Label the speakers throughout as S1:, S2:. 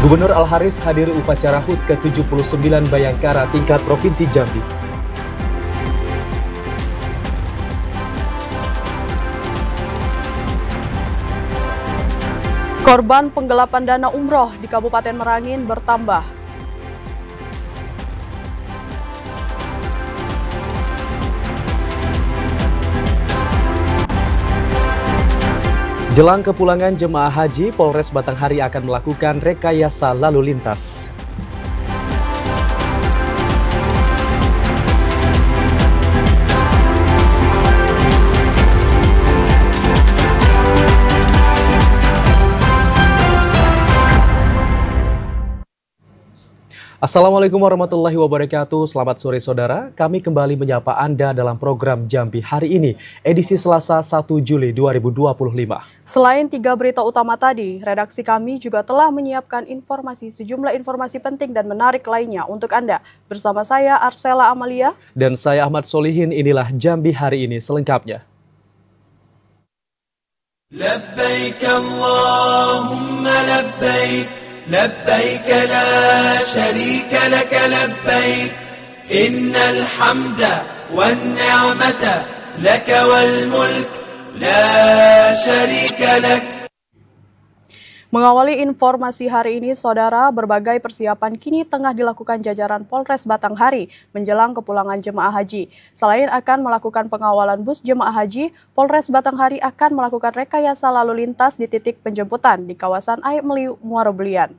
S1: Gubernur Al-Haris hadir upacara HUT ke-79 Bayangkara tingkat Provinsi Jambi.
S2: Korban penggelapan dana umroh di Kabupaten Merangin bertambah.
S1: Jelang kepulangan jemaah haji, Polres Batanghari akan melakukan rekayasa lalu lintas. Assalamualaikum warahmatullahi wabarakatuh. Selamat sore saudara. Kami kembali menyapa Anda dalam program Jambi hari ini, edisi Selasa 1 Juli 2025.
S2: Selain 3 berita utama tadi, redaksi kami juga telah menyiapkan sejumlah informasi penting dan menarik lainnya untuk Anda. Bersama saya Arsela Amalia
S1: dan saya Ahmad Solihin, inilah Jambi hari ini selengkapnya.
S3: Labbaik Allahumma labbaik. لبيك لا شريك لك لبيك إن الحمد والنعمة لك والملك لا شريك لك.
S2: Mengawali informasi hari ini, saudara, berbagai persiapan kini tengah dilakukan jajaran Polres Batanghari menjelang kepulangan jemaah haji. Selain akan melakukan pengawalan bus jemaah haji, Polres Batanghari akan melakukan rekayasa lalu lintas di titik penjemputan di kawasan Aik Meliu, Muara Belian.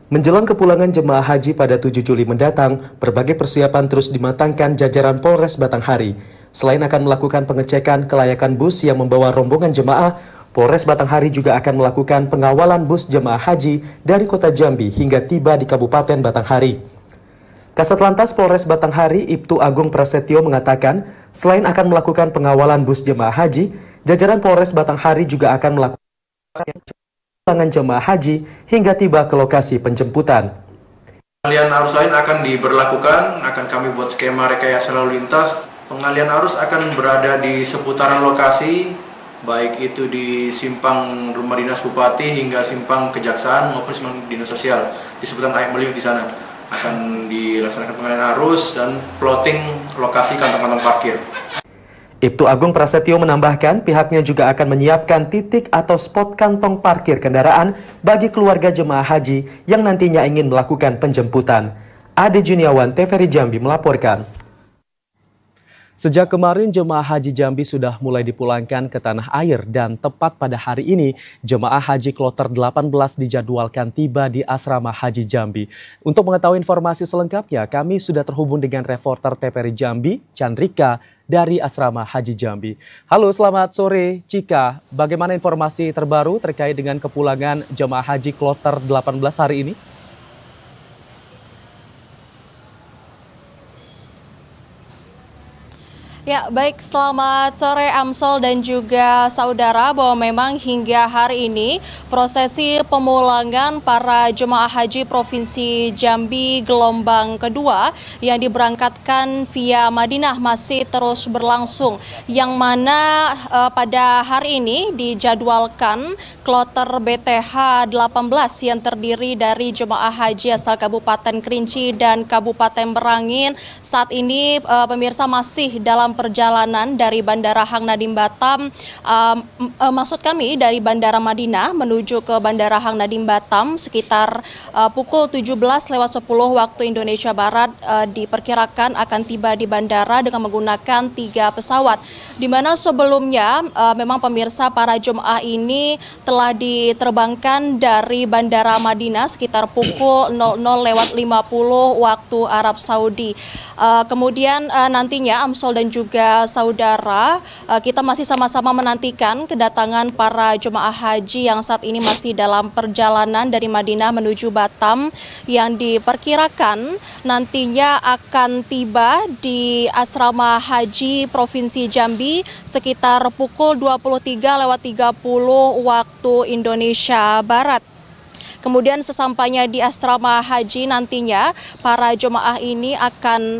S1: Menjelang kepulangan jemaah haji pada 7 Juli mendatang, berbagai persiapan terus dimatangkan jajaran Polres Batanghari. Selain akan melakukan pengecekan kelayakan bus yang membawa rombongan jemaah, Polres Batanghari juga akan melakukan pengawalan bus jemaah haji dari kota Jambi hingga tiba di Kabupaten Batanghari. Kasat Lantas Polres Batanghari, Ibtu Agung Prasetyo mengatakan, selain akan melakukan pengawalan bus jemaah haji, jajaran Polres Batanghari juga akan melakukan pengawalan jemaah haji hingga tiba ke lokasi penjemputan.
S4: Pengalian arus lain akan diberlakukan, akan kami buat skema rekayasa lalu lintas. Pengalian arus akan berada di seputaran lokasi, baik itu di simpang Rumah Dinas Bupati hingga simpang Kejaksaan maupun simpang Dinas Sosial di seputaran Aik Meliu di sana. Akan dilaksanakan pengalian arus dan plotting lokasi kantong-kantong parkir.
S1: Ibtu Agung Prasetyo menambahkan pihaknya juga akan menyiapkan titik atau spot kantong parkir kendaraan bagi keluarga jemaah haji yang nantinya ingin melakukan penjemputan. Ade Juniawan, TVRI Jambi melaporkan. Sejak kemarin jemaah haji Jambi sudah mulai dipulangkan ke tanah air dan tepat pada hari ini jemaah haji kloter 18 dijadwalkan tiba di Asrama Haji Jambi. Untuk mengetahui informasi selengkapnya kami sudah terhubung dengan reporter TVRI Jambi, Chandrika dari Asrama Haji Jambi. Halo, selamat sore Cika. Bagaimana informasi terbaru terkait dengan kepulangan jemaah haji kloter 18 hari ini?
S5: Ya, baik, selamat sore Amsol dan juga saudara, bahwa memang hingga hari ini prosesi pemulangan para jemaah haji Provinsi Jambi gelombang kedua yang diberangkatkan via Madinah masih terus berlangsung, yang mana pada hari ini dijadwalkan kloter BTH 18 yang terdiri dari jemaah haji asal Kabupaten Kerinci dan Kabupaten Merangin saat ini pemirsa masih dalam perjalanan dari Bandara Hang Nadiem Batam, maksud kami dari Bandara Madinah menuju ke Bandara Hang Nadiem Batam sekitar pukul 17:10 waktu Indonesia Barat diperkirakan akan tiba di bandara dengan menggunakan 3 pesawat. Di mana sebelumnya memang pemirsa para jemaah ini telah diterbangkan dari Bandara Madinah sekitar pukul 00:50 waktu Arab Saudi. Kemudian nantinya Amsol dan juga saudara, kita masih sama-sama menantikan kedatangan para jemaah haji yang saat ini masih dalam perjalanan dari Madinah menuju Batam, yang diperkirakan nantinya akan tiba di Asrama Haji Provinsi Jambi sekitar pukul 23:30 waktu Indonesia Barat. Kemudian sesampainya di asrama haji nantinya para jemaah ini akan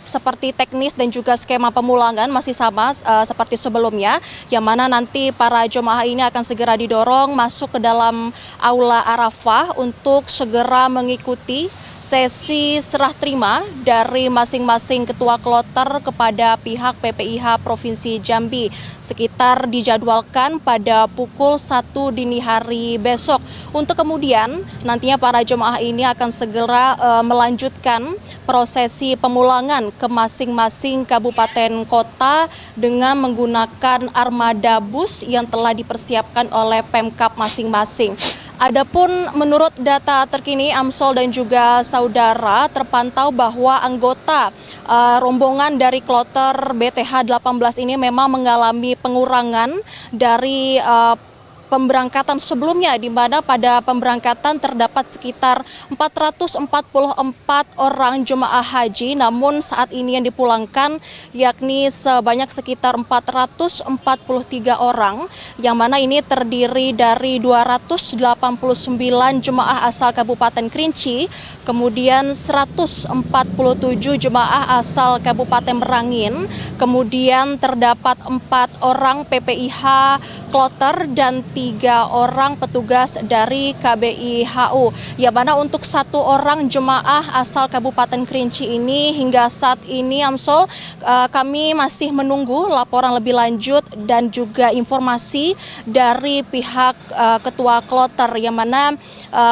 S5: seperti teknis dan juga skema pemulangan masih sama seperti sebelumnya, yang mana nanti para jemaah ini akan segera didorong masuk ke dalam aula Arafah untuk segera mengikuti sesi serah terima dari masing-masing ketua kloter kepada pihak PPIH Provinsi Jambi sekitar dijadwalkan pada pukul 1 dini hari besok. Untuk kemudian nantinya para jemaah ini akan segera melanjutkan prosesi pemulangan ke masing-masing kabupaten kota dengan menggunakan armada bus yang telah dipersiapkan oleh Pemkab masing-masing. Adapun menurut data terkini Amsol dan juga saudara, terpantau bahwa anggota rombongan dari kloter BTH 18 ini memang mengalami pengurangan dari pemberangkatan sebelumnya, di mana pada pemberangkatan terdapat sekitar 444 orang jemaah haji, namun saat ini yang dipulangkan yakni sebanyak sekitar 443 orang, yang mana ini terdiri dari 289 jemaah asal Kabupaten Kerinci, kemudian 147 jemaah asal Kabupaten Merangin, kemudian terdapat 4 orang PPIH kloter dan 3 orang petugas dari KBIHU, yang mana untuk 1 orang jemaah asal Kabupaten Kerinci ini hingga saat ini Amsol kami masih menunggu laporan lebih lanjut dan juga informasi dari pihak ketua kloter, yang mana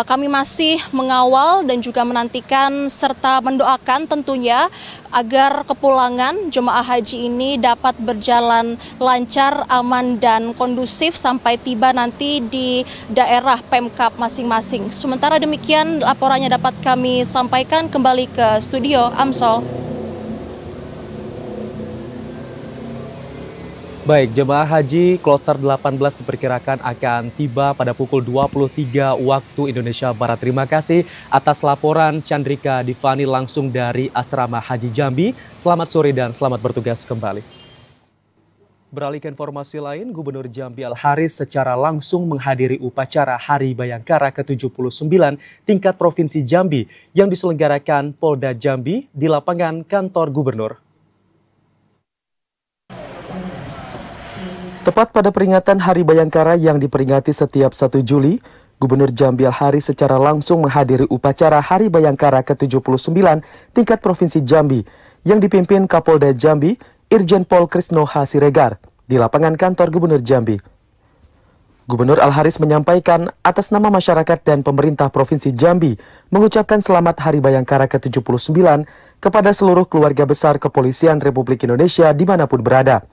S5: kami masih mengawal dan juga menantikan serta mendoakan tentunya agar kepulangan jemaah haji ini dapat berjalan lancar, aman dan kondusif sampai tiba nanti di daerah Pemkab masing-masing. Sementara demikian laporannya dapat kami sampaikan kembali ke studio Amsol.
S1: Baik, jemaah haji kloter 18 diperkirakan akan tiba pada pukul 23 waktu Indonesia Barat. Terima kasih atas laporan Chandrika Divani langsung dari Asrama Haji Jambi. Selamat sore dan selamat bertugas kembali. Beralih ke informasi lain, Gubernur Jambi Al-Haris secara langsung menghadiri upacara Hari Bayangkara ke-79 tingkat Provinsi Jambi yang diselenggarakan Polda Jambi di lapangan kantor Gubernur. Tepat pada peringatan Hari Bayangkara yang diperingati setiap 1 Juli, Gubernur Jambi Al-Haris secara langsung menghadiri upacara Hari Bayangkara ke-79 tingkat Provinsi Jambi yang dipimpin Kapolda Jambi, Irjen Pol Krisno H. Siregar di lapangan kantor Gubernur Jambi. Gubernur Al-Haris menyampaikan atas nama masyarakat dan pemerintah Provinsi Jambi mengucapkan selamat Hari Bayangkara ke-79 kepada seluruh keluarga besar Kepolisian Republik Indonesia dimanapun berada.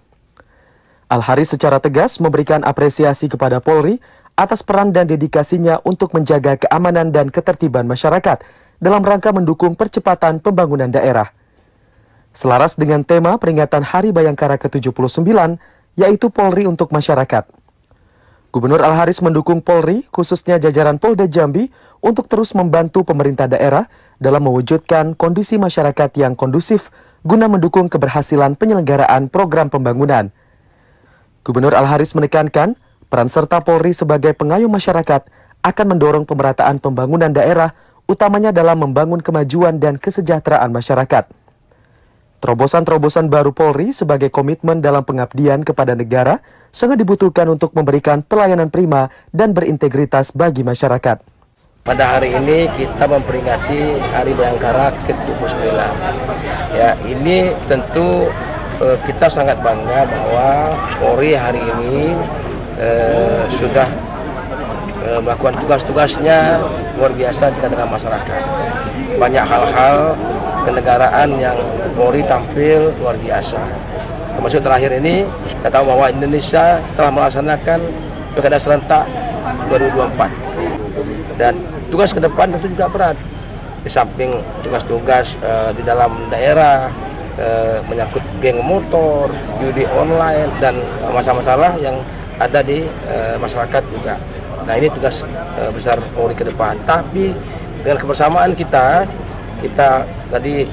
S1: Al-Haris secara tegas memberikan apresiasi kepada Polri atas peran dan dedikasinya untuk menjaga keamanan dan ketertiban masyarakat dalam rangka mendukung percepatan pembangunan daerah. Selaras dengan tema peringatan Hari Bayangkara ke-79, yaitu Polri untuk Masyarakat. Gubernur Al-Haris mendukung Polri, khususnya jajaran Polda Jambi, untuk terus membantu pemerintah daerah dalam mewujudkan kondisi masyarakat yang kondusif guna mendukung keberhasilan penyelenggaraan program pembangunan. Gubernur Al-Haris menekankan peran serta Polri sebagai pengayom masyarakat akan mendorong pemerataan pembangunan daerah, utamanya dalam membangun kemajuan dan kesejahteraan masyarakat. Terobosan-terobosan baru Polri sebagai komitmen dalam pengabdian kepada negara sangat dibutuhkan untuk memberikan pelayanan prima dan berintegritas bagi masyarakat.
S6: Pada hari ini kita memperingati Hari Bayangkara ke-79. Ya, ini tentu kita sangat bangga bahwa Polri hari ini sudah melakukan tugas-tugasnya luar biasa di tengah masyarakat. Banyak hal-hal kenegaraan yang Polri tampil luar biasa. Termasuk terakhir ini, kita tahu bahwa Indonesia telah melaksanakan pilkada serentak 2024. Dan tugas ke depan tentu juga berat. Di samping tugas-tugas di dalam daerah, menyangkut geng motor, judi online, dan masalah-masalah yang ada di masyarakat juga. Nah, ini tugas besar Polri ke depan. Tapi dengan kebersamaan kita tadi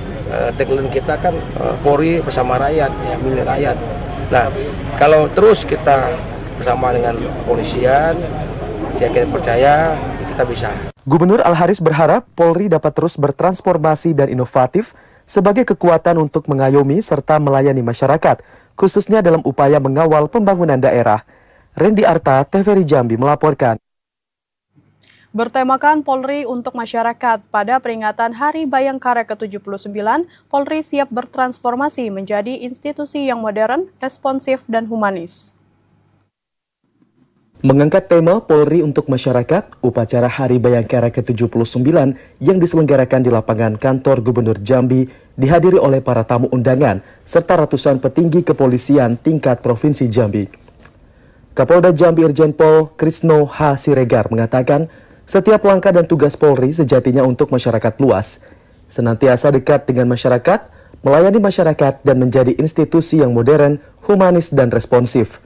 S6: tagline kita kan Polri bersama rakyat, ya, milik rakyat. Nah, kalau terus kita bersama dengan kepolisian, saya percaya kita bisa.
S1: Gubernur Al-Haris berharap Polri dapat terus bertransformasi dan inovatif sebagai kekuatan untuk mengayomi serta melayani masyarakat, khususnya dalam upaya mengawal pembangunan daerah. Randy Arta, TVRI Jambi melaporkan.
S2: Bertemakan Polri untuk masyarakat, pada peringatan Hari Bayangkara ke-79, Polri siap bertransformasi menjadi institusi yang modern, responsif, dan humanis.
S1: Mengangkat tema Polri untuk masyarakat, upacara Hari Bayangkara ke-79 yang diselenggarakan di lapangan kantor Gubernur Jambi dihadiri oleh para tamu undangan serta ratusan petinggi kepolisian tingkat Provinsi Jambi. Kapolda Jambi Irjen Pol Krisno H. Siregar mengatakan, setiap langkah dan tugas Polri sejatinya untuk masyarakat luas, senantiasa dekat dengan masyarakat, melayani masyarakat, dan menjadi institusi yang modern, humanis, dan responsif.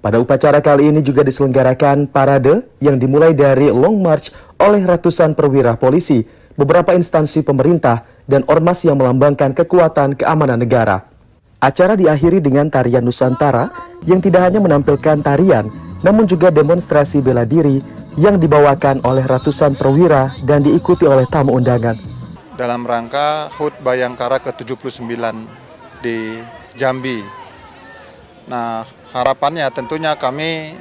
S1: Pada upacara kali ini juga diselenggarakan parade yang dimulai dari Long March oleh ratusan perwira polisi, beberapa instansi pemerintah, dan ormas yang melambangkan kekuatan keamanan negara. Acara diakhiri dengan tarian Nusantara yang tidak hanya menampilkan tarian, namun juga demonstrasi bela diri yang dibawakan oleh ratusan perwira dan diikuti oleh tamu undangan.
S7: Dalam rangka HUT Bayangkara ke-79 di Jambi. Nah, harapannya tentunya kami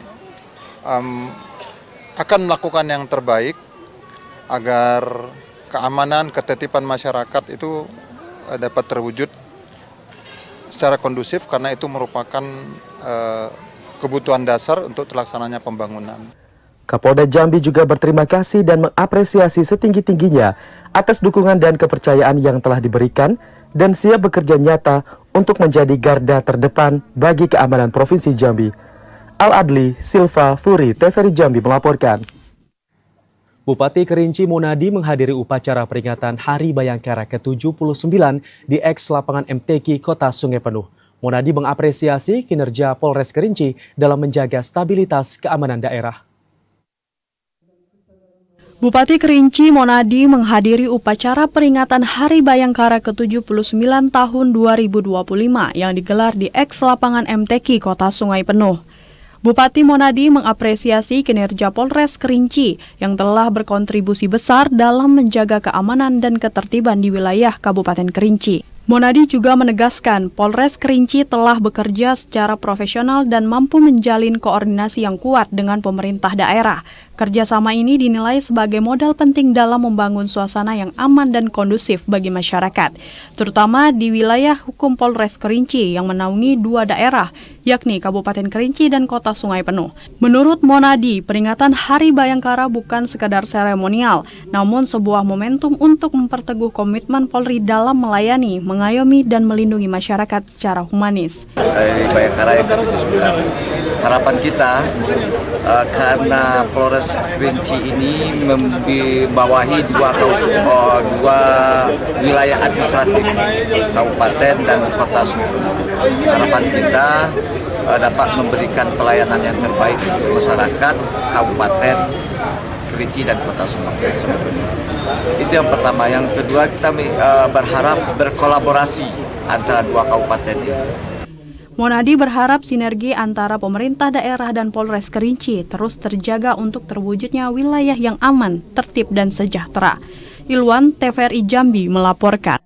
S7: akan melakukan yang terbaik agar keamanan, ketertiban masyarakat itu dapat terwujud secara kondusif karena itu merupakan kebutuhan dasar untuk terlaksananya pembangunan.
S1: Kapolda Jambi juga berterima kasih dan mengapresiasi setinggi-tingginya atas dukungan dan kepercayaan yang telah diberikan dan siap bekerja nyata untuk menjadi garda terdepan bagi keamanan Provinsi Jambi. Al-Adli, Silva, Furi, TVRI Jambi melaporkan. Bupati Kerinci Monadi menghadiri upacara peringatan Hari Bayangkara ke-79 di eks lapangan MTQ Kota Sungai Penuh. Monadi mengapresiasi kinerja Polres Kerinci dalam menjaga stabilitas keamanan daerah.
S2: Bupati Kerinci Monadi menghadiri upacara peringatan Hari Bayangkara ke-79 tahun 2025 yang digelar di eks lapangan MTQ Kota Sungai Penuh. Bupati Monadi mengapresiasi kinerja Polres Kerinci yang telah berkontribusi besar dalam menjaga keamanan dan ketertiban di wilayah Kabupaten Kerinci. Monadi juga menegaskan Polres Kerinci telah bekerja secara profesional dan mampu menjalin koordinasi yang kuat dengan pemerintah daerah. Kerjasama ini dinilai sebagai modal penting dalam membangun suasana yang aman dan kondusif bagi masyarakat, terutama di wilayah hukum Polres Kerinci yang menaungi dua daerah, yakni Kabupaten Kerinci dan Kota Sungai Penuh. Menurut Monadi, peringatan Hari Bayangkara bukan sekadar seremonial, namun sebuah momentum untuk memperteguh komitmen Polri dalam melayani, mengayomi, dan melindungi masyarakat secara humanis.
S8: Hari Bayangkara yang ke-79, harapan kita karena Polres Kerinci ini membawahi dua wilayah administratif, kabupaten dan kota Sungai Penuh. Harapan kita dapat memberikan pelayanan yang terbaik untuk masyarakat kabupaten Kerinci dan kota Sungai Penuh. Itu yang pertama. Yang kedua, kita berharap berkolaborasi antara dua kabupaten ini.
S2: Monadi berharap sinergi antara pemerintah daerah dan Polres Kerinci terus terjaga untuk terwujudnya wilayah yang aman, tertib, dan sejahtera. Ilwan, TVRI Jambi melaporkan.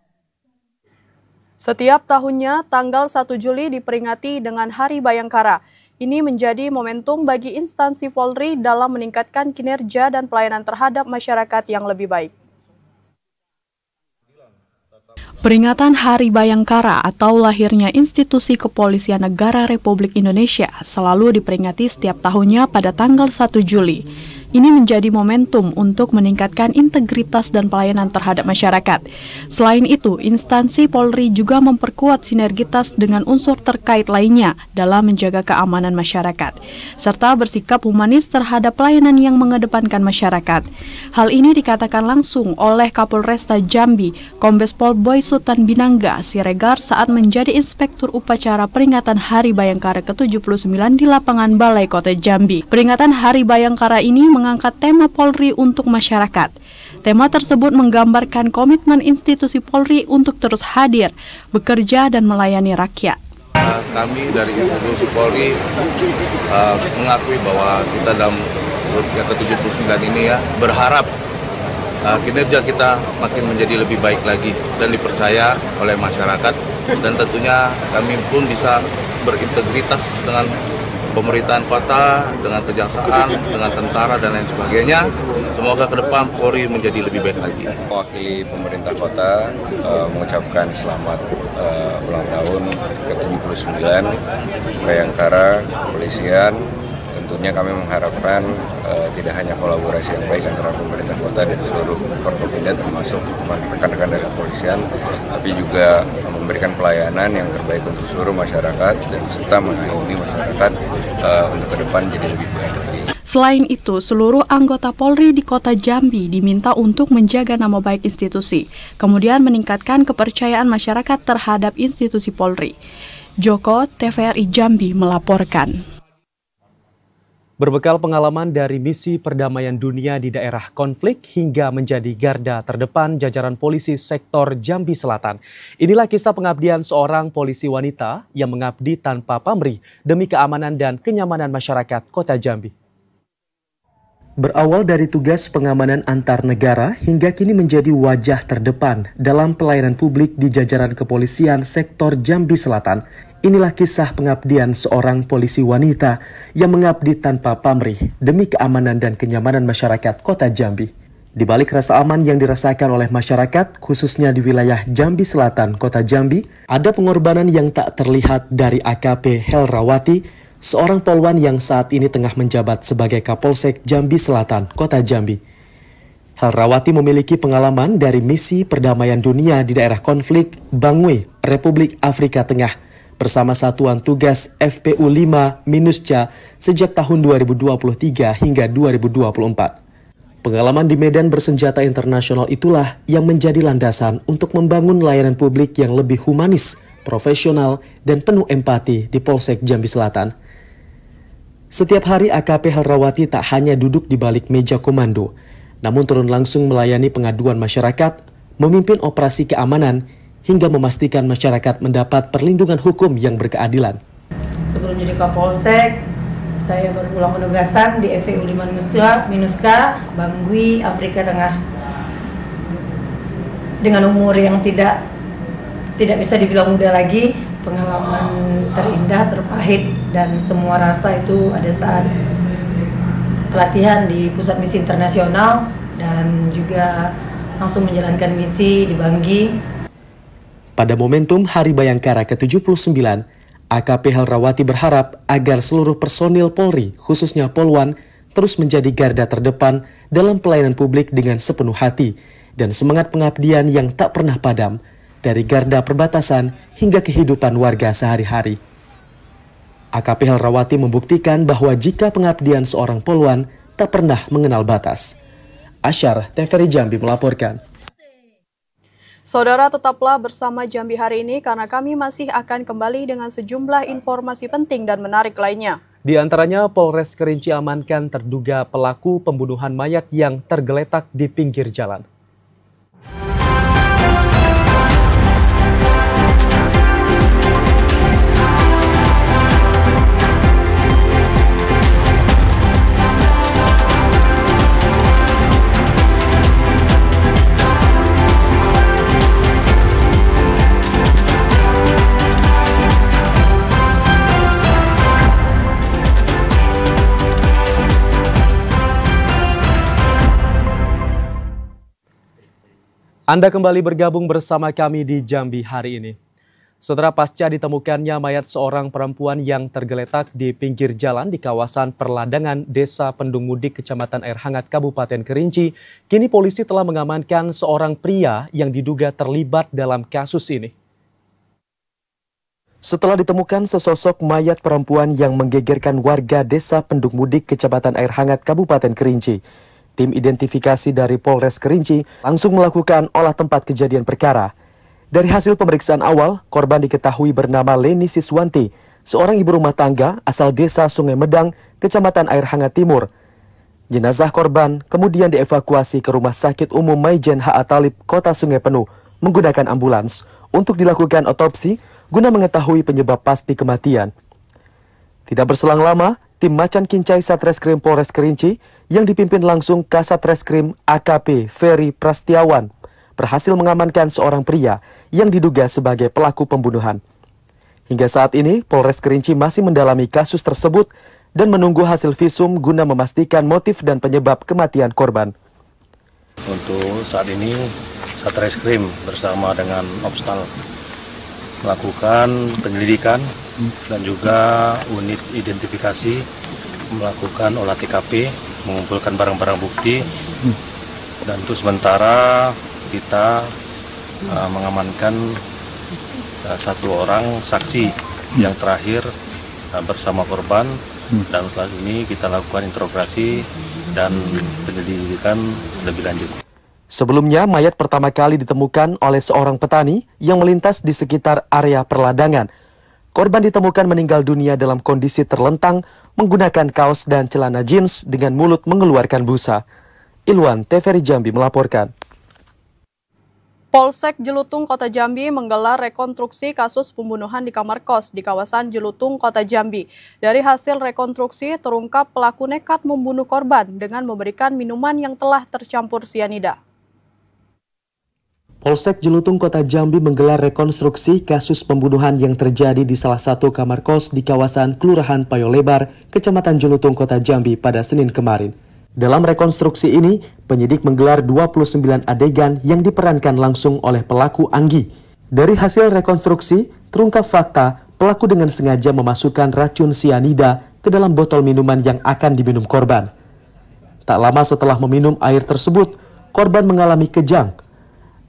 S2: Setiap tahunnya, tanggal 1 Juli diperingati dengan Hari Bayangkara. Ini menjadi momentum bagi instansi Polri dalam meningkatkan kinerja dan pelayanan terhadap masyarakat yang lebih baik. Peringatan Hari Bayangkara atau lahirnya institusi Kepolisian Negara Republik Indonesia selalu diperingati setiap tahunnya pada tanggal 1 Juli. Ini menjadi momentum untuk meningkatkan integritas dan pelayanan terhadap masyarakat. Selain itu, instansi Polri juga memperkuat sinergitas dengan unsur terkait lainnya dalam menjaga keamanan masyarakat, serta bersikap humanis terhadap pelayanan yang mengedepankan masyarakat. Hal ini dikatakan langsung oleh Kapolresta Jambi, Kombes Pol Boy Sultan Binangga Siregar saat menjadi inspektur upacara peringatan Hari Bayangkara ke-79 di lapangan Balai Kota Jambi. Peringatan Hari Bayangkara ini mengangkat tema Polri untuk masyarakat. Tema tersebut menggambarkan komitmen institusi Polri untuk terus hadir, bekerja, dan melayani rakyat.
S9: Kami dari institusi Polri mengakui bahwa kita dalam yang ke-79 ini ya, berharap kinerja kita makin menjadi lebih baik lagi dan dipercaya oleh masyarakat, dan tentunya kami pun bisa berintegritas dengan pemerintahan kota, dengan kejaksaan, dengan tentara dan lain sebagainya. Semoga ke depan Polri menjadi lebih baik lagi.
S10: Mewakili pemerintah kota mengucapkan selamat ulang tahun ke-79 Bayangkara Kepolisian. Tentunya kami mengharapkan tidak hanya kolaborasi yang baik antara pemerintah kota dan seluruh Forkopimda termasuk rekan-rekan dari kepolisian, tapi juga memberikan pelayanan yang terbaik untuk seluruh masyarakat dan serta mengayomi masyarakat untuk ke depan jadi lebih baik lagi.
S2: Selain itu, seluruh anggota Polri di Kota Jambi diminta untuk menjaga nama baik institusi, kemudian meningkatkan kepercayaan masyarakat terhadap institusi Polri. Joko, TVRI Jambi melaporkan.
S1: Berbekal pengalaman dari misi perdamaian dunia di daerah konflik hingga menjadi garda terdepan jajaran polisi sektor Jambi Selatan. Inilah kisah pengabdian seorang polisi wanita yang mengabdi tanpa pamrih demi keamanan dan kenyamanan masyarakat Kota Jambi. Berawal dari tugas pengamanan antar negara hingga kini menjadi wajah terdepan dalam pelayanan publik di jajaran kepolisian sektor Jambi Selatan. Inilah kisah pengabdian seorang polisi wanita yang mengabdi tanpa pamrih demi keamanan dan kenyamanan masyarakat Kota Jambi. Di balik rasa aman yang dirasakan oleh masyarakat, khususnya di wilayah Jambi Selatan, Kota Jambi, ada pengorbanan yang tak terlihat dari AKP Helrawati, seorang polwan yang saat ini tengah menjabat sebagai Kapolsek Jambi Selatan, Kota Jambi. Helrawati memiliki pengalaman dari misi perdamaian dunia di daerah konflik Bangui, Republik Afrika Tengah, bersama Satuan Tugas FPU 5-CA sejak tahun 2023 hingga 2024. Pengalaman di medan bersenjata internasional itulah yang menjadi landasan untuk membangun layanan publik yang lebih humanis, profesional, dan penuh empati di Polsek Jambi Selatan. Setiap hari AKP Helrawati tak hanya duduk di balik meja komando, namun turun langsung melayani pengaduan masyarakat, memimpin operasi keamanan, hingga memastikan masyarakat mendapat perlindungan hukum yang berkeadilan.
S11: Sebelum jadi Kapolsek, saya berulang penugasan di FPU 5-CA, Bangui, Afrika Tengah. Dengan umur yang tidak bisa dibilang muda lagi, pengalaman terindah, terpahit, dan semua rasa itu ada saat pelatihan di Pusat Misi Internasional dan juga langsung menjalankan misi di Bangui.
S1: Pada momentum Hari Bayangkara ke-79, AKP Helrawati berharap agar seluruh personil Polri, khususnya Polwan, terus menjadi garda terdepan dalam pelayanan publik dengan sepenuh hati dan semangat pengabdian yang tak pernah padam, dari garda perbatasan hingga kehidupan warga sehari-hari. AKP Helrawati membuktikan bahwa jika pengabdian seorang Polwan tak pernah mengenal batas. Asyar, TVRI Jambi melaporkan.
S2: Saudara, tetaplah bersama Jambi hari ini karena kami masih akan kembali dengan sejumlah informasi penting dan menarik lainnya.
S1: Di antaranya, Polres Kerinci amankan terduga pelaku pembunuhan mayat yang tergeletak di pinggir jalan. Anda kembali bergabung bersama kami di Jambi hari ini. Saudara, pasca ditemukannya mayat seorang perempuan yang tergeletak di pinggir jalan di kawasan perladangan Desa Pendung Mudik, Kecamatan Air Hangat, Kabupaten Kerinci, kini polisi telah mengamankan seorang pria yang diduga terlibat dalam kasus ini. Setelah ditemukan sesosok mayat perempuan yang menggegerkan warga Desa Pendung Mudik, Kecamatan Air Hangat, Kabupaten Kerinci, tim identifikasi dari Polres Kerinci langsung melakukan olah tempat kejadian perkara. Dari hasil pemeriksaan awal, korban diketahui bernama Leni Siswanti, seorang ibu rumah tangga asal Desa Sungai Medang, Kecamatan Air Hangat Timur. Jenazah korban kemudian dievakuasi ke Rumah Sakit Umum Maijen H.A. Talib, Kota Sungai Penuh, menggunakan ambulans untuk dilakukan otopsi guna mengetahui penyebab pasti kematian. Tidak berselang lama, tim Macan Kincai Satreskrim Polres Kerinci yang dipimpin langsung Kasatreskrim AKP Ferry Prastiawan berhasil mengamankan seorang pria yang diduga sebagai pelaku pembunuhan. Hingga saat ini, Polres Kerinci masih mendalami kasus tersebut dan menunggu hasil visum guna memastikan motif dan penyebab kematian korban.
S12: Untuk saat ini, Satreskrim bersama dengan Opstal melakukan penyelidikan dan juga unit identifikasi melakukan olah TKP, mengumpulkan barang-barang bukti, dan untuk sementara kita mengamankan satu orang saksi yang terakhir bersama korban, dan setelah ini kita lakukan interogasi dan penyelidikan lebih lanjut.
S1: Sebelumnya, mayat pertama kali ditemukan oleh seorang petani yang melintas di sekitar area perladangan. Korban ditemukan meninggal dunia dalam kondisi terlentang menggunakan kaos dan celana jeans dengan mulut mengeluarkan busa. Ilwan, TVRI Jambi melaporkan.
S2: Polsek Jelutung Kota Jambi menggelar rekonstruksi kasus pembunuhan di kamar kos di kawasan Jelutung Kota Jambi. Dari hasil rekonstruksi terungkap pelaku nekat membunuh korban dengan memberikan minuman yang telah tercampur sianida.
S1: Polsek Jelutung Kota Jambi menggelar rekonstruksi kasus pembunuhan yang terjadi di salah satu kamar kos di kawasan Kelurahan Payolebar, Kecamatan Jelutung Kota Jambi pada Senin kemarin. Dalam rekonstruksi ini, penyidik menggelar 29 adegan yang diperankan langsung oleh pelaku Anggi. Dari hasil rekonstruksi, terungkap fakta pelaku dengan sengaja memasukkan racun sianida ke dalam botol minuman yang akan diminum korban. Tak lama setelah meminum air tersebut, korban mengalami kejang.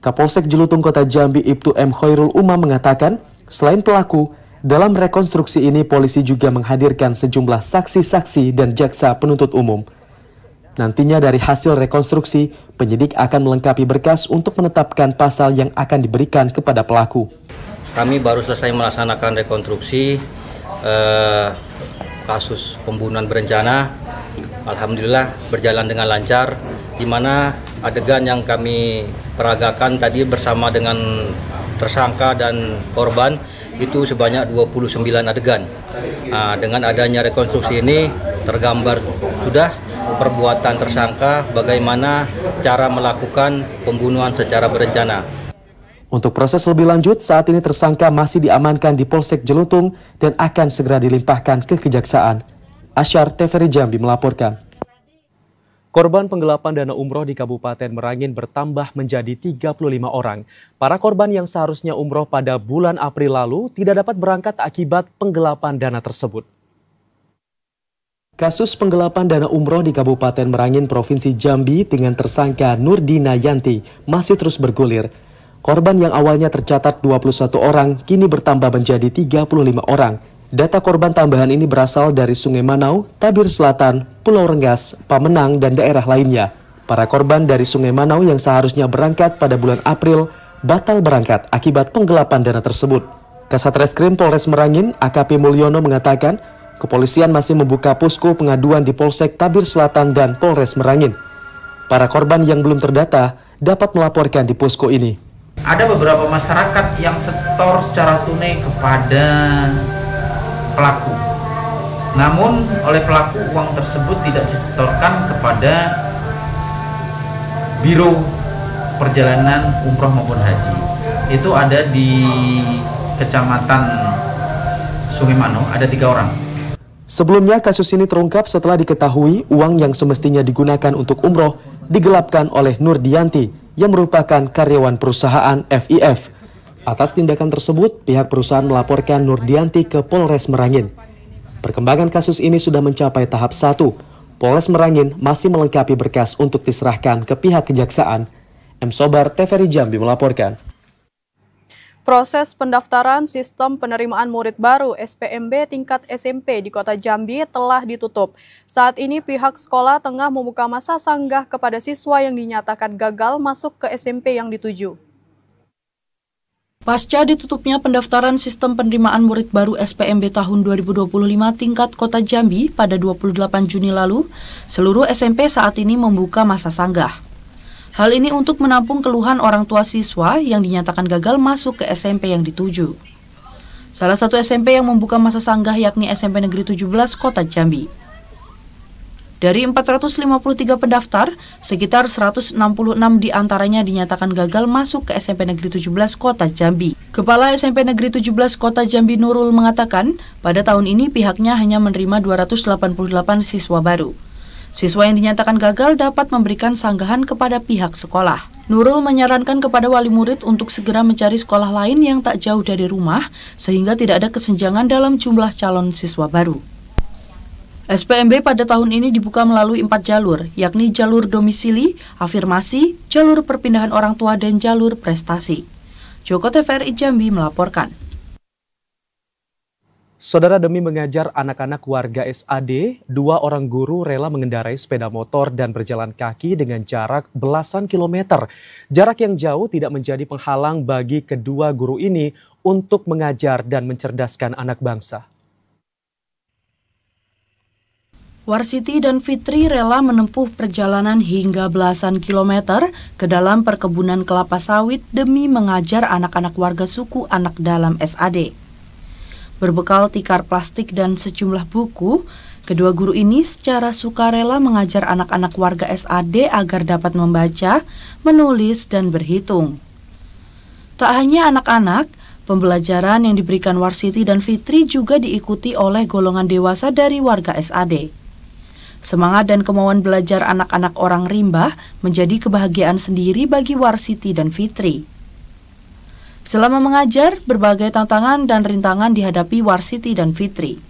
S1: Kapolsek Jelutung Kota Jambi Ibtu M. Khairul Umam mengatakan, selain pelaku, dalam rekonstruksi ini polisi juga menghadirkan sejumlah saksi-saksi dan jaksa penuntut umum. Nantinya dari hasil rekonstruksi, penyidik akan melengkapi berkas untuk menetapkan pasal yang akan diberikan kepada pelaku.
S13: Kami baru selesai melaksanakan rekonstruksi kasus pembunuhan berencana. Alhamdulillah berjalan dengan lancar, di mana adegan yang kami peragakan tadi bersama dengan tersangka dan korban itu sebanyak 29 adegan. Dengan adanya rekonstruksi ini tergambar sudah perbuatan tersangka, bagaimana cara melakukan pembunuhan secara berencana.
S1: Untuk proses lebih lanjut, saat ini tersangka masih diamankan di Polsek Jelutung dan akan segera dilimpahkan ke Kejaksaan. Asyar, TVRI Jambi melaporkan. Korban penggelapan dana umroh di Kabupaten Merangin bertambah menjadi 35 orang. Para korban yang seharusnya umroh pada bulan April lalu tidak dapat berangkat akibat penggelapan dana tersebut. Kasus penggelapan dana umroh di Kabupaten Merangin, Provinsi Jambi dengan tersangka Nurdina Yanti masih terus bergulir. Korban yang awalnya tercatat 21 orang kini bertambah menjadi 35 orang. Data korban tambahan ini berasal dari Sungai Manau, Tabir Selatan, Pulau Rengas, Pamenang, dan daerah lainnya. Para korban dari Sungai Manau yang seharusnya berangkat pada bulan April batal berangkat akibat penggelapan dana tersebut. Kasatreskrim Polres Merangin, AKP Mulyono mengatakan, kepolisian masih membuka posko pengaduan di Polsek Tabir Selatan dan Polres Merangin. Para korban yang belum terdata dapat melaporkan di posko ini.
S14: Ada beberapa masyarakat yang setor secara tunai kepada pelaku. Namun oleh pelaku uang tersebut tidak disetorkan kepada Biro Perjalanan Umroh maupun Haji. Itu ada di Kecamatan Sungai Manau, ada 3 orang.
S1: Sebelumnya kasus ini terungkap setelah diketahui uang yang semestinya digunakan untuk umroh digelapkan oleh Nurdianti yang merupakan karyawan perusahaan FIF. Atas tindakan tersebut, pihak perusahaan melaporkan Nurdianti ke Polres Merangin. Perkembangan kasus ini sudah mencapai tahap 1. Polres Merangin masih melengkapi berkas untuk diserahkan ke pihak kejaksaan. M. Sobar, TVRI Jambi melaporkan.
S2: Proses pendaftaran sistem penerimaan murid baru SPMB tingkat SMP di Kota Jambi telah ditutup. Saat ini pihak sekolah tengah membuka masa sanggah kepada siswa yang dinyatakan gagal masuk ke SMP yang dituju.
S15: Pasca ditutupnya pendaftaran sistem penerimaan murid baru SPMB tahun 2025 tingkat Kota Jambi pada 28 Juni lalu, seluruh SMP saat ini membuka masa sanggah. Hal ini untuk menampung keluhan orang tua siswa yang dinyatakan gagal masuk ke SMP yang dituju. Salah satu SMP yang membuka masa sanggah yakni SMP Negeri 17 Kota Jambi. Dari 453 pendaftar, sekitar 166 diantaranya dinyatakan gagal masuk ke SMP Negeri 17 Kota Jambi. Kepala SMP Negeri 17 Kota Jambi Nurul mengatakan, pada tahun ini pihaknya hanya menerima 288 siswa baru. Siswa yang dinyatakan gagal dapat memberikan sanggahan kepada pihak sekolah. Nurul menyarankan kepada wali murid untuk segera mencari sekolah lain yang tak jauh dari rumah, sehingga tidak ada kesenjangan dalam jumlah calon siswa baru. SPMB pada tahun ini dibuka melalui 4 jalur, yakni jalur domisili, afirmasi, jalur perpindahan orang tua, dan jalur prestasi. Joko TVRI Jambi melaporkan.
S1: Saudara, demi mengajar anak-anak warga SAD, 2 orang guru rela mengendarai sepeda motor dan berjalan kaki dengan jarak belasan kilometer. Jarak yang jauh tidak menjadi penghalang bagi kedua guru ini untuk mengajar dan mencerdaskan anak bangsa.
S15: Warsiti dan Fitri rela menempuh perjalanan hingga belasan kilometer ke dalam perkebunan kelapa sawit demi mengajar anak-anak warga suku Anak Dalam SAD. Berbekal tikar plastik dan sejumlah buku, kedua guru ini secara sukarela mengajar anak-anak warga SAD agar dapat membaca, menulis, dan berhitung. Tak hanya anak-anak, pembelajaran yang diberikan Warsiti dan Fitri juga diikuti oleh golongan dewasa dari warga SAD. Semangat dan kemauan belajar anak-anak orang rimba menjadi kebahagiaan sendiri bagi Warsiti dan Fitri. Selama mengajar, berbagai tantangan dan rintangan dihadapi Warsiti dan Fitri.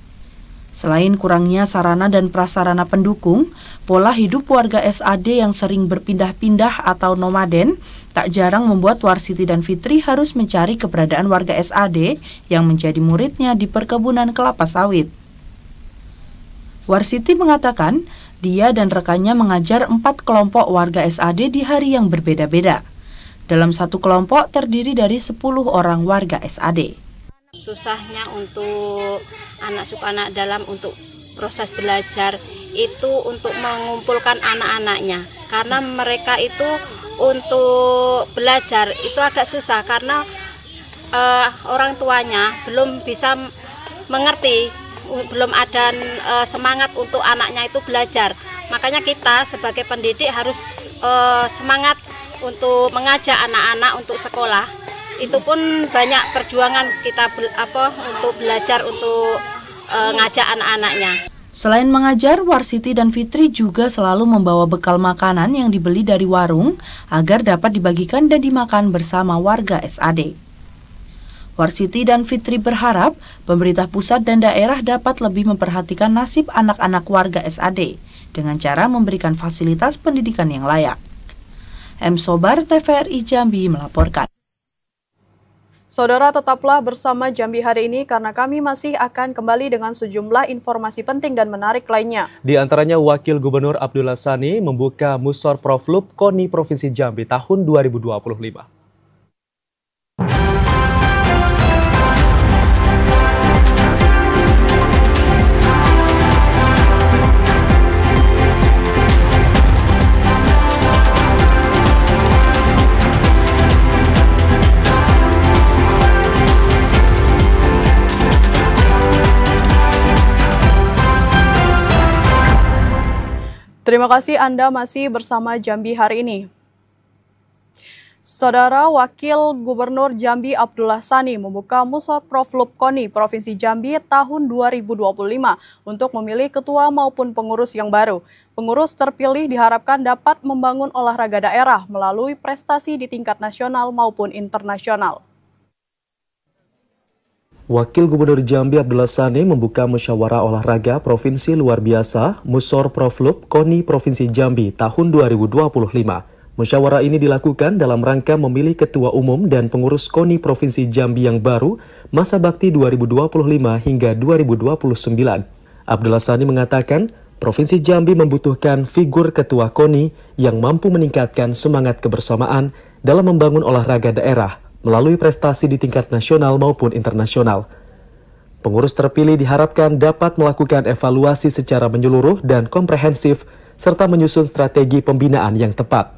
S15: Selain kurangnya sarana dan prasarana pendukung, pola hidup warga SAD yang sering berpindah-pindah atau nomaden tak jarang membuat Warsiti dan Fitri harus mencari keberadaan warga SAD yang menjadi muridnya di perkebunan kelapa sawit. Warsiti mengatakan, dia dan rekannya mengajar 4 kelompok warga SAD di hari yang berbeda-beda. Dalam satu kelompok terdiri dari 10 orang warga SAD.
S16: Susahnya untuk anak suku Anak Dalam untuk proses belajar itu untuk mengumpulkan anak-anaknya. Karena mereka itu untuk belajar itu agak susah karena orang tuanya belum bisa mengerti, belum ada semangat untuk anaknya itu belajar. Makanya kita sebagai pendidik harus semangat untuk mengajak anak-anak untuk sekolah. Itu pun banyak perjuangan kita untuk belajar untuk ngajak anak-anaknya.
S15: Selain mengajar, Warsiti dan Fitri juga selalu membawa bekal makanan yang dibeli dari warung agar dapat dibagikan dan dimakan bersama warga SAD. Warsiti dan Fitri berharap pemerintah pusat dan daerah dapat lebih memperhatikan nasib anak-anak warga SAD dengan cara memberikan fasilitas pendidikan yang layak. M. Sobar, TVRI Jambi melaporkan.
S2: Saudara, tetaplah bersama Jambi hari ini karena kami masih akan kembali dengan sejumlah informasi penting dan menarik lainnya.
S1: Di antaranya Wakil Gubernur Abdullah Sani membuka Musor Proflub KONI Provinsi Jambi tahun 2025.
S2: Terima kasih Anda masih bersama Jambi hari ini. Saudara, Wakil Gubernur Jambi Abdullah Sani membuka Musor Proflub KONI Provinsi Jambi tahun 2025 untuk memilih ketua maupun pengurus yang baru. Pengurus terpilih diharapkan dapat membangun olahraga daerah melalui prestasi di tingkat nasional maupun internasional.
S1: Wakil Gubernur Jambi Abdullah Sani membuka musyawarah olahraga provinsi luar biasa Musor Proflub KONI Provinsi Jambi tahun 2025. Musyawarah ini dilakukan dalam rangka memilih ketua umum dan pengurus KONI Provinsi Jambi yang baru masa bakti 2025 hingga 2029. Abdullah Sani mengatakan, Provinsi Jambi membutuhkan figur ketua KONI yang mampu meningkatkan semangat kebersamaan dalam membangun olahraga daerah melalui prestasi di tingkat nasional maupun internasional. Pengurus terpilih diharapkan dapat melakukan evaluasi secara menyeluruh dan komprehensif, serta menyusun strategi pembinaan yang tepat.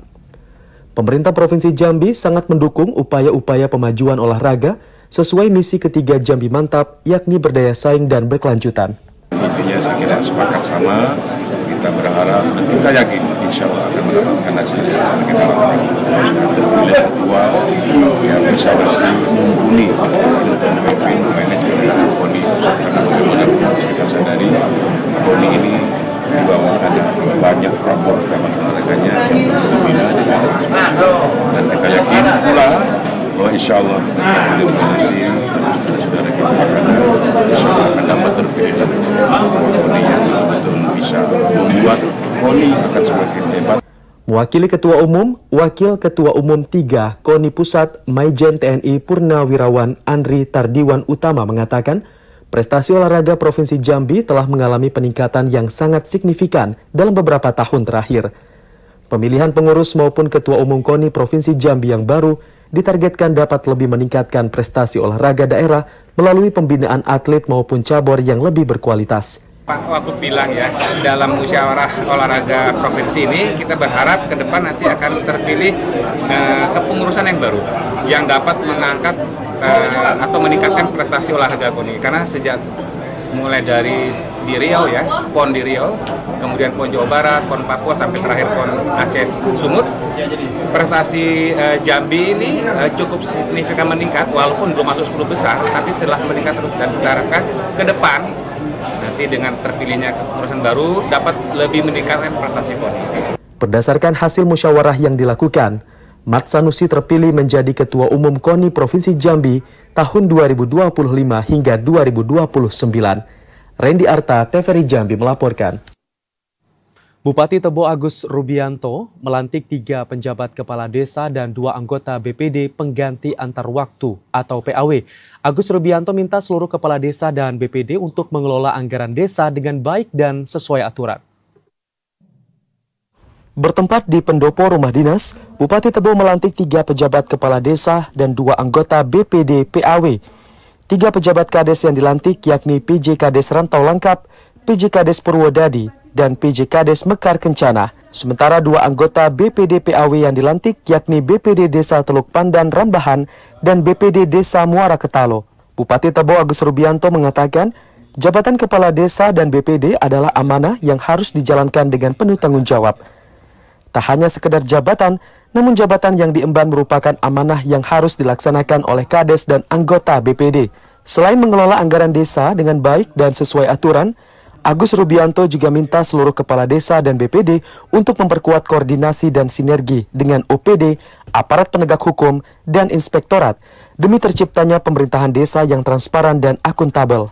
S1: Pemerintah Provinsi Jambi sangat mendukung upaya-upaya pemajuan olahraga sesuai misi ketiga Jambi Mantap, yakni berdaya saing dan berkelanjutan.
S10: Intinya saya kira sepakat sama, kita berharap
S17: berharap dan kita yakin insya Allah akan mendapatkan hasil yang kita harapkan. Terpilih ketua yang bisa mumpuni untuk memimpin manajemen KONI pusat, karena bagaimanapun kita sadari KONI ini di bawah ada banyak cabur olahraganya yang berbeda dengan dan kita yakin pula bahwa insya Allah nanti saudara kita akan dapat terpilih KONI yang betul-betul bisa membuat KONI akan semakin hebat.
S1: Mewakili Ketua Umum, Wakil Ketua Umum 3 KONI Pusat Maijen TNI Purnawirawan Andri Tardiwan Utama mengatakan, prestasi olahraga Provinsi Jambi telah mengalami peningkatan yang sangat signifikan dalam beberapa tahun terakhir. Pemilihan pengurus maupun Ketua Umum KONI Provinsi Jambi yang baru ditargetkan dapat lebih meningkatkan prestasi olahraga daerah melalui pembinaan atlet maupun cabur yang lebih berkualitas.
S18: Pak Wagub bilang ya, dalam musyawarah olahraga provinsi ini kita berharap ke depan nanti akan terpilih kepengurusan yang baru yang dapat mengangkat atau meningkatkan prestasi olahraga KONI. Karena sejak mulai dari di Riau ya, PON di Riau, kemudian PON Jawa Barat, PON Papua sampai terakhir PON Aceh Sumut, prestasi Jambi ini cukup signifikan meningkat walaupun belum masuk 10 besar, tapi telah meningkat terus dan kita harapkan ke depan nanti dengan terpilihnya kepengurusan baru dapat lebih meningkatkan prestasi KONI.
S1: Berdasarkan hasil musyawarah yang dilakukan, Mat Sanusi terpilih menjadi Ketua Umum KONI Provinsi Jambi tahun 2025 hingga 2029. Randy Arta, TVRI Jambi melaporkan. Bupati Tebo Agus Rubianto melantik 3 penjabat kepala desa dan 2 anggota BPD pengganti antar waktu atau PAW. Agus Rubianto minta seluruh kepala desa dan BPD untuk mengelola anggaran desa dengan baik dan sesuai aturan. Bertempat di pendopo rumah dinas, Bupati Tebo melantik 3 pejabat kepala desa dan 2 anggota BPD PAW. 3 pejabat kades yang dilantik yakni PJ Kades Rantau Langkap, PJ Kades Purwodadi, dan PJ Kades Mekar Kencana. Sementara 2 anggota BPD PAW yang dilantik yakni BPD Desa Teluk Pandan Rambahan dan BPD Desa Muara Ketalo. Bupati Tebo Agus Rubianto mengatakan, jabatan kepala desa dan BPD adalah amanah yang harus dijalankan dengan penuh tanggung jawab. Tak hanya sekedar jabatan, namun jabatan yang diemban merupakan amanah yang harus dilaksanakan oleh Kades dan anggota BPD. Selain mengelola anggaran desa dengan baik dan sesuai aturan, Agus Rubianto juga minta seluruh kepala desa dan BPD untuk memperkuat koordinasi dan sinergi dengan OPD, aparat penegak hukum, dan inspektorat demi terciptanya pemerintahan desa yang transparan dan akuntabel.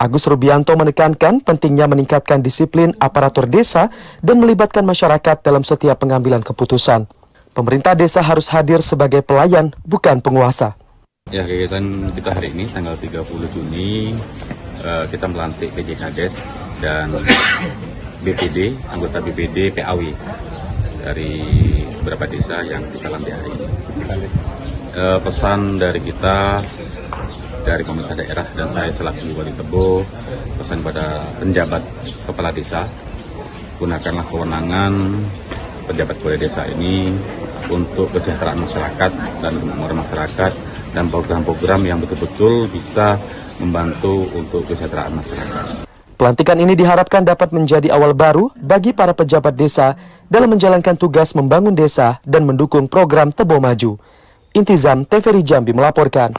S1: Agus Rubianto menekankan pentingnya meningkatkan disiplin aparatur desa dan melibatkan masyarakat dalam setiap pengambilan keputusan. Pemerintah desa harus hadir sebagai pelayan, bukan penguasa.
S19: Ya, kegiatan kita hari ini tanggal 30 Juni kita melantik PJ Kades dan BPD, anggota BPD PAW dari beberapa desa yang kita lantik hari ini. Pesan dari kita, dari pemerintah daerah dan saya selaku Wali Tebo, pesan pada penjabat kepala desa, gunakanlah kewenangan penjabat kepala desa ini untuk kesejahteraan masyarakat dan kemakmuran masyarakat dan program-program yang betul-betul bisa membantu untuk kesejahteraan masyarakat.
S1: Pelantikan ini diharapkan dapat menjadi awal baru bagi para pejabat desa dalam menjalankan tugas membangun desa dan mendukung program Tebo Maju. Intizam, TVRI Jambi melaporkan.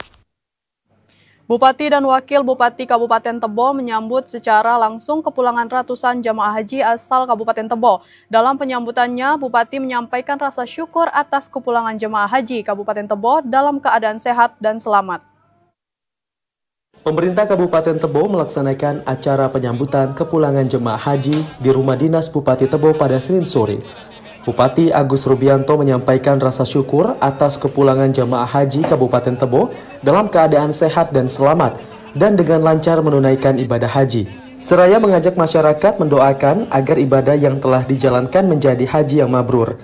S2: Bupati dan Wakil Bupati Kabupaten Tebo menyambut secara langsung kepulangan ratusan jamaah haji asal Kabupaten Tebo. Dalam penyambutannya, Bupati menyampaikan rasa syukur atas kepulangan jamaah haji Kabupaten Tebo dalam keadaan sehat dan selamat.
S1: Pemerintah Kabupaten Tebo melaksanakan acara penyambutan kepulangan jemaah haji di Rumah Dinas Bupati Tebo pada Senin sore. Bupati Agus Rubianto menyampaikan rasa syukur atas kepulangan jemaah haji Kabupaten Tebo dalam keadaan sehat dan selamat dan dengan lancar menunaikan ibadah haji. Seraya mengajak masyarakat mendoakan agar ibadah yang telah dijalankan menjadi haji yang mabrur.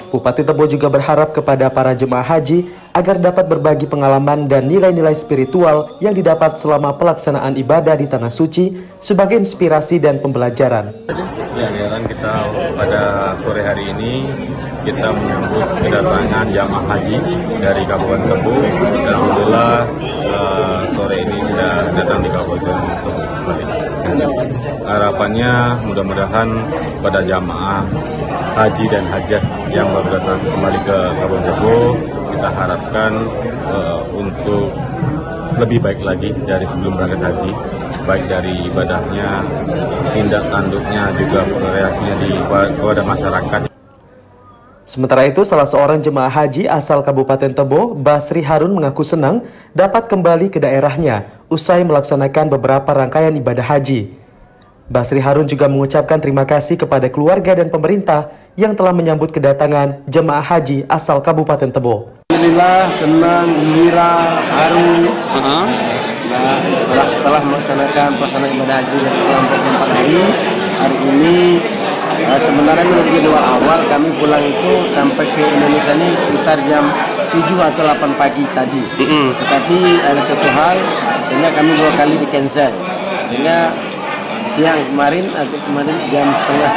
S1: Bupati Tebo juga berharap kepada para jemaah haji agar dapat berbagi pengalaman dan nilai-nilai spiritual yang didapat selama pelaksanaan ibadah di Tanah Suci sebagai inspirasi dan pembelajaran.
S19: Ya, kegiatan kita pada sore hari ini kita menyambut kedatangan jamaah haji dari Kabupaten Tebo dan alhamdulillah sore ini sudah datang di Kabupaten Tebo kembali. Harapannya mudah-mudahan pada jamaah haji dan hajat yang baru datang kembali ke Kabupaten Tebo, kita harapkan untuk lebih baik lagi dari sebelum berangkat haji, baik dari ibadahnya, tindak tanduknya, juga reaksinya kepada masyarakat.
S1: Sementara itu, salah seorang jemaah haji asal Kabupaten Tebo, Basri Harun, mengaku senang dapat kembali ke daerahnya usai melaksanakan beberapa rangkaian ibadah haji. Basri Harun juga mengucapkan terima kasih kepada keluarga dan pemerintah yang telah menyambut kedatangan jemaah haji asal Kabupaten Tebo.
S6: Alhamdulillah, senang, gembira, haru. Nah, setelah melaksanakan pelaksanaan ibadah haji yang kelompok 4 hari ini sebenarnya menurut jadwal awal kami pulang itu sampai ke Indonesia ini sekitar jam 7 atau 8 pagi tadi. Tetapi ada satu hal sehingga kami 2 kali di cancel. Sehingga siang kemarin atau kemarin jam setengah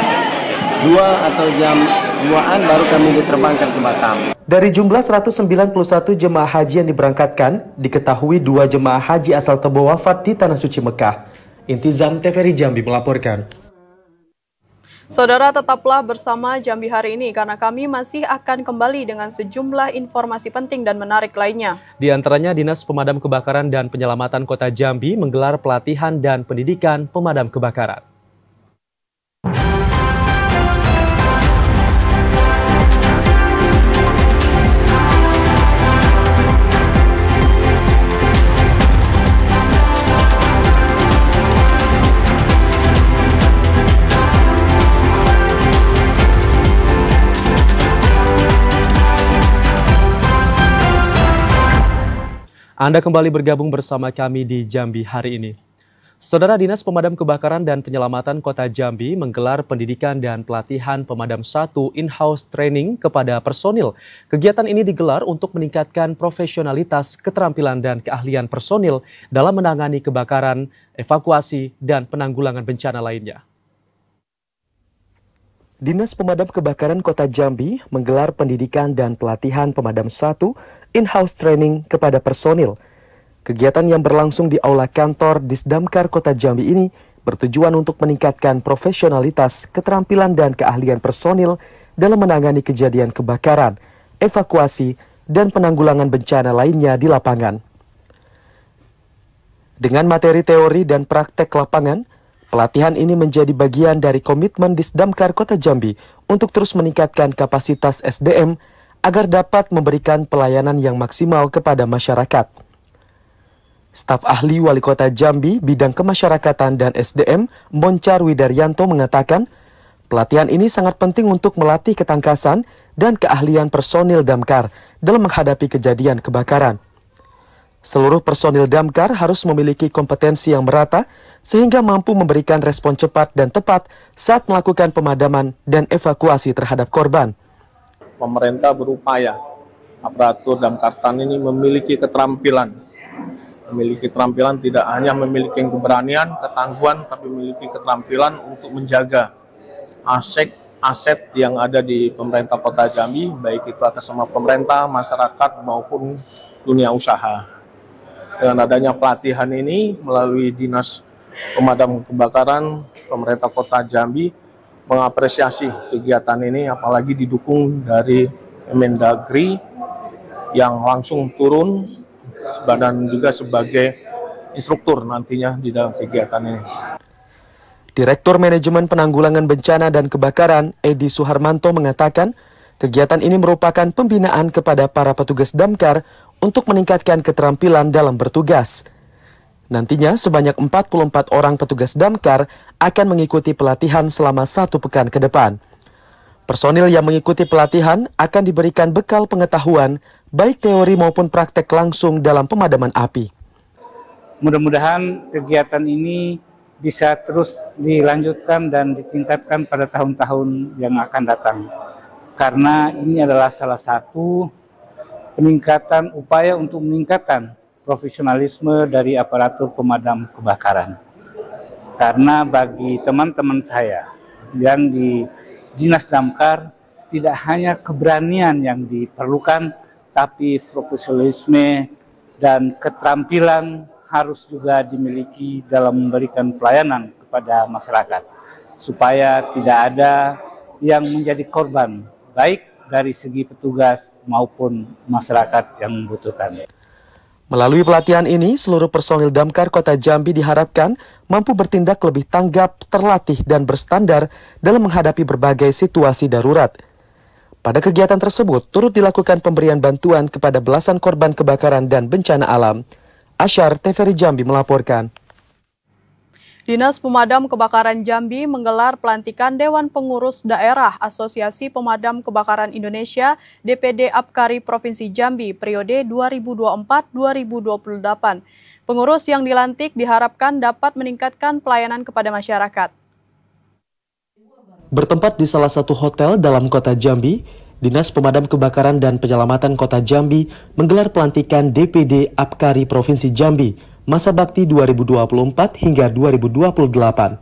S6: 2 atau jam 2-an baru kami diterbangkan ke Batam.
S1: Dari jumlah 191 jemaah haji yang diberangkatkan, diketahui 2 jemaah haji asal Tebo wafat di Tanah Suci Mekah. Intizam TVRI Jambi melaporkan.
S2: Saudara, tetaplah bersama Jambi hari ini karena kami masih akan kembali dengan sejumlah informasi penting dan menarik lainnya.
S1: Di antaranya, Dinas Pemadam Kebakaran dan Penyelamatan Kota Jambi menggelar pelatihan dan pendidikan pemadam kebakaran. Anda kembali bergabung bersama kami di Jambi hari ini. Saudara, Dinas Pemadam Kebakaran dan Penyelamatan Kota Jambi menggelar pendidikan dan pelatihan pemadam 1 in-house training kepada personil. Kegiatan ini digelar untuk meningkatkan profesionalitas, keterampilan dan keahlian personil dalam menangani kebakaran, evakuasi, dan penanggulangan bencana lainnya. Dinas Pemadam Kebakaran Kota Jambi menggelar pendidikan dan pelatihan pemadam 1 in-house training kepada personil. Kegiatan yang berlangsung di Aula Kantor Disdamkar Kota Jambi ini bertujuan untuk meningkatkan profesionalitas, keterampilan dan keahlian personil dalam menangani kejadian kebakaran, evakuasi, dan penanggulangan bencana lainnya di lapangan. Dengan materi teori dan praktek lapangan, pelatihan ini menjadi bagian dari komitmen Disdamkar Kota Jambi untuk terus meningkatkan kapasitas SDM agar dapat memberikan pelayanan yang maksimal kepada masyarakat. Staf ahli Wali Kota Jambi bidang kemasyarakatan dan SDM, Moncar Widaryanto, mengatakan pelatihan ini sangat penting untuk melatih ketangkasan dan keahlian personil damkar dalam menghadapi kejadian kebakaran. Seluruh personil damkar harus memiliki kompetensi yang merata sehingga mampu memberikan respon cepat dan tepat saat melakukan pemadaman dan evakuasi terhadap korban.
S20: Pemerintah berupaya aparatur damkartan ini memiliki keterampilan. Memiliki keterampilan tidak hanya memiliki keberanian, ketangguhan, tapi memiliki keterampilan untuk menjaga aset yang ada di pemerintah Kota Jambi, baik itu atas nama pemerintah, masyarakat maupun dunia usaha. Dengan adanya pelatihan ini melalui Dinas Pemadam Kebakaran pemerintah Kota Jambi mengapresiasi kegiatan ini, apalagi didukung dari Mendagri yang langsung turun dan juga sebagai instruktur nantinya di dalam kegiatan ini.
S1: Direktur Manajemen Penanggulangan Bencana dan Kebakaran, Edi Suharmanto, mengatakan kegiatan ini merupakan pembinaan kepada para petugas damkar untuk meningkatkan keterampilan dalam bertugas. Nantinya sebanyak 44 orang petugas damkar akan mengikuti pelatihan selama 1 pekan ke depan. Personil yang mengikuti pelatihan akan diberikan bekal pengetahuan, baik teori maupun praktek langsung dalam pemadaman api.
S21: Mudah-mudahan kegiatan ini bisa terus dilanjutkan dan ditingkatkan pada tahun-tahun yang akan datang. Karena ini adalah salah satu peningkatan upaya untuk meningkatkan profesionalisme dari aparatur pemadam kebakaran. Karena bagi teman-teman saya yang di Dinas Damkar, tidak hanya keberanian yang diperlukan, tapi profesionalisme dan keterampilan harus juga dimiliki dalam memberikan pelayanan kepada masyarakat, supaya tidak ada yang menjadi korban, baik dari segi petugas maupun masyarakat yang membutuhkan.
S1: Melalui pelatihan ini, seluruh personil Damkar Kota Jambi diharapkan mampu bertindak lebih tanggap, terlatih, dan berstandar dalam menghadapi berbagai situasi darurat. Pada kegiatan tersebut, turut dilakukan pemberian bantuan kepada belasan korban kebakaran dan bencana alam. Asyar, TVRI Jambi melaporkan.
S2: Dinas Pemadam Kebakaran Jambi menggelar pelantikan Dewan Pengurus Daerah Asosiasi Pemadam Kebakaran Indonesia DPD Apkari Provinsi Jambi periode 2024-2028. Pengurus yang dilantik diharapkan dapat meningkatkan pelayanan kepada masyarakat.
S1: Bertempat di salah satu hotel dalam kota Jambi, Dinas Pemadam Kebakaran dan Penyelamatan Kota Jambi menggelar pelantikan DPD Apkari Provinsi Jambi masa bakti 2024 hingga 2028.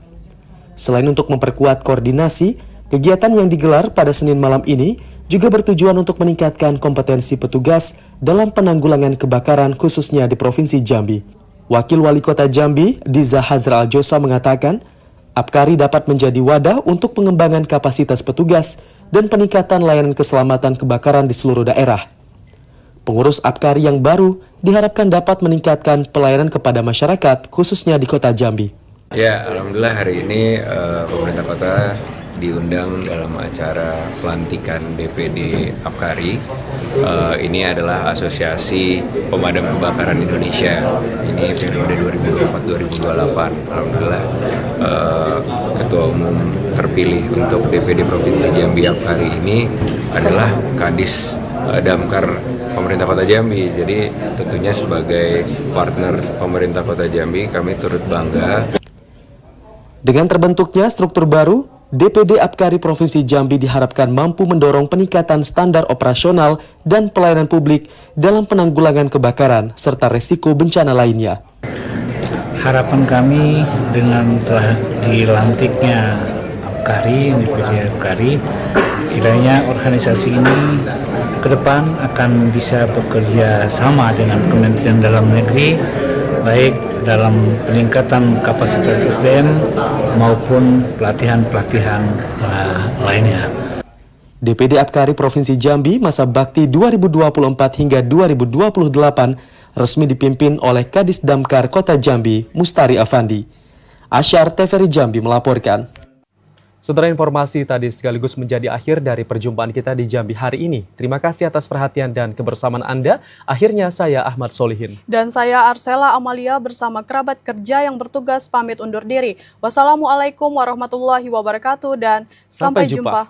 S1: Selain untuk memperkuat koordinasi, kegiatan yang digelar pada Senin malam ini juga bertujuan untuk meningkatkan kompetensi petugas dalam penanggulangan kebakaran khususnya di Provinsi Jambi. Wakil Wali Kota Jambi, Diza Hazra Al-Josa mengatakan, Apkari dapat menjadi wadah untuk pengembangan kapasitas petugas dan peningkatan layanan keselamatan kebakaran di seluruh daerah. Pengurus Apkari yang baru diharapkan dapat meningkatkan pelayanan kepada masyarakat, khususnya di Kota Jambi.
S10: Ya, alhamdulillah hari ini pemerintah kota diundang dalam acara pelantikan DPD Apkari. Ini adalah Asosiasi Pemadam Kebakaran Indonesia. Ini periode 2024-2028. Alhamdulillah Ketua Umum terpilih untuk DPD Provinsi Jambi Apkari ini adalah Kadis Damkar Pemerintah Kota Jambi. Jadi tentunya sebagai partner pemerintah Kota Jambi kami turut bangga.
S1: Dengan terbentuknya struktur baru, DPD Apkari Provinsi Jambi diharapkan mampu mendorong peningkatan standar operasional dan pelayanan publik dalam penanggulangan kebakaran serta resiko bencana lainnya.
S21: Harapan kami dengan telah dilantiknya Apkari, DPD Apkari, kiranya organisasi ini ke depan akan bisa bekerja sama dengan Kementerian Dalam Negeri, baik dalam peningkatan kapasitas SDM maupun pelatihan-pelatihan lainnya.
S1: DPD Apkari Provinsi Jambi masa bakti 2024 hingga 2028 resmi dipimpin oleh Kadis Damkar Kota Jambi, Mustari Afandi. Asyar, TVRI Jambi melaporkan.
S3: Saudara, informasi tadi sekaligus menjadi akhir dari perjumpaan kita di Jambi hari ini. Terima kasih atas perhatian dan kebersamaan Anda. Akhirnya saya Ahmad Solihin.
S2: Dan saya Arsela Amalia bersama kerabat kerja yang bertugas pamit undur diri. Wassalamualaikum warahmatullahi wabarakatuh dan sampai jumpa.